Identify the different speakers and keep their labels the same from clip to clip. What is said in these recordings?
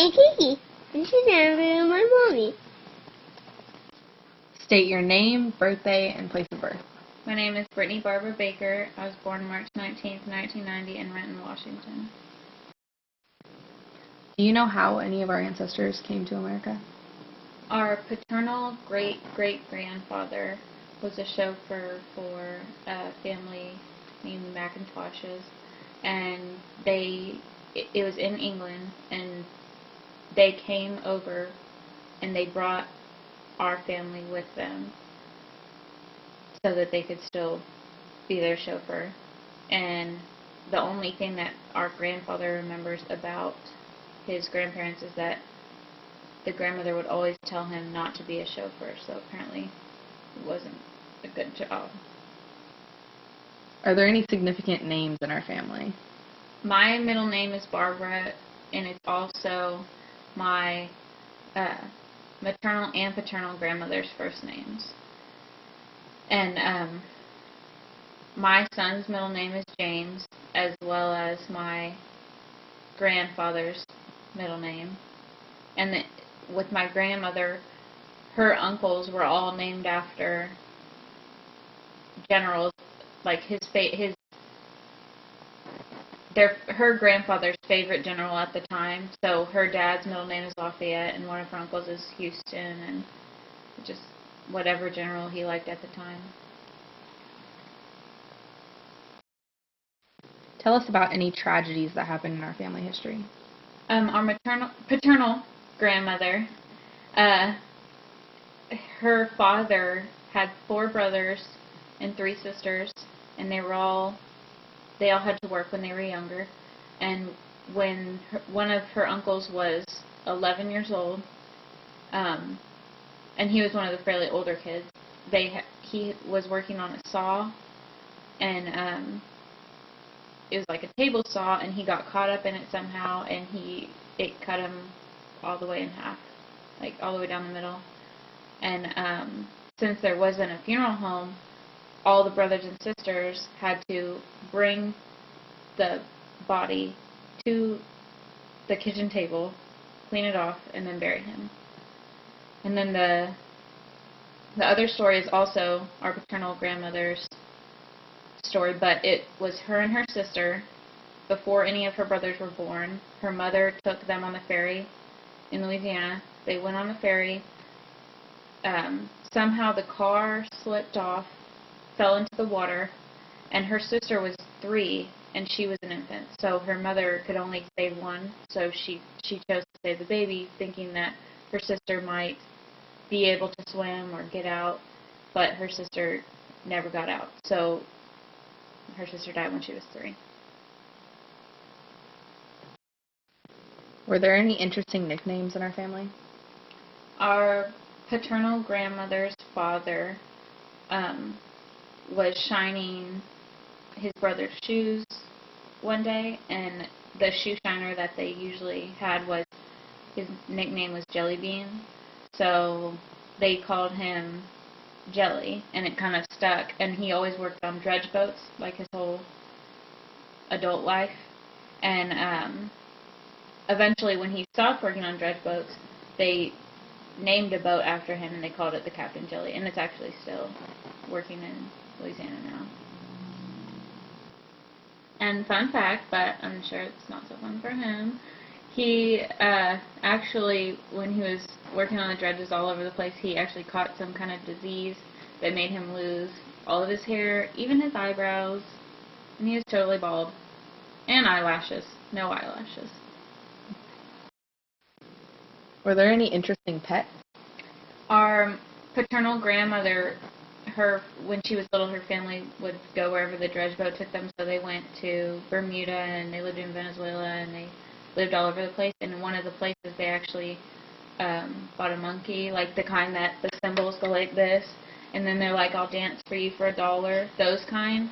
Speaker 1: name's Kiki. And she's interviewing my mommy.
Speaker 2: State your name, birthday, and place of birth.
Speaker 3: My name is Britney Barbara Baker. I was born March 19th, 1990 in Renton, Washington.
Speaker 2: Do you know how any of our ancestors came to America?
Speaker 3: Our paternal great-great-grandfather was a chauffeur for a family named McIntoshes, and it was in England, and they came over and they brought our family with them so that they could still be their chauffeur. And the only thing that our grandfather remembers about his grandparents is that the grandmother would always tell him not to be a chauffeur, so apparently it wasn't a good job.
Speaker 2: Are there any significant names in our family?
Speaker 3: My middle name is Barbara, and it's also my maternal and paternal grandmother's first names. And my son's middle name is James, as well as my grandfather's middle name. And with my grandmother, her uncles were all named after generals, like her grandfather's favorite general at the time. So her dad's middle name is Lafayette, and one of her uncles is Houston, and just whatever general he liked at the time.
Speaker 2: Tell us about any tragedies that happened in our family history.
Speaker 3: Our paternal grandmother, her father had 4 brothers and 3 sisters, and they all had to work when they were younger. And when one of her uncles was 11 years old, and he was one of the fairly older kids, he was working on a saw, and it was like a table saw, and he got caught up in it somehow, and it cut him all the way in half, like all the way down the middle. And since there wasn't a funeral home, all the brothers and sisters had to bring the body to the kitchen table, clean it off, and then bury him. And then the other story is also our paternal grandmother's story, but it was her and her sister before any of her brothers were born. Her mother took them on the ferry in Louisiana. They went on the ferry. Somehow the car slipped off, fell into the water, and her sister was 3, and she was an infant. So her mother could only save one, so she chose to save the baby, thinking that her sister might be able to swim or get out, but her sister never got out. So her sister died when she was 3.
Speaker 2: Were there any interesting nicknames in our family?
Speaker 3: Our paternal grandmother's father was shining his brother's shoes one day, and the shoe shiner that they usually had his nickname was Jelly Bean, so they called him Jelly, and it kind of stuck. And he always worked on dredge boats like his whole adult life, and eventually when he stopped working on dredge boats, they named a boat after him, and they called it the Captain Jelly, and it's actually still working in Louisiana now. And fun fact, but I'm sure it's not so fun for him, he actually, when he was working on the dredges all over the place, he actually caught some kind of disease that made him lose all of his hair, even his eyebrows, and he was totally bald. And eyelashes. No eyelashes.
Speaker 2: Were there any interesting pets?
Speaker 3: Our paternal grandmother, when she was little, her family would go wherever the dredge boat took them, so they went to Bermuda, and they lived in Venezuela, and they lived all over the place. And in one of the places, they actually bought a monkey, like the kind that the cymbals go like this, and then they're like, I'll dance for you for $1, those kind.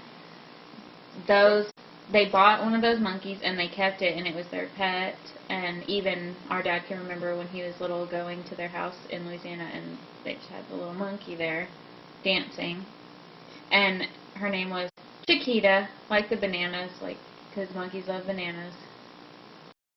Speaker 3: They bought one of those monkeys, and they kept it, and it was their pet. And even our dad can remember when he was little going to their house in Louisiana, and they just had the little monkey there dancing. And her name was Chiquita, like the bananas, like because monkeys love bananas.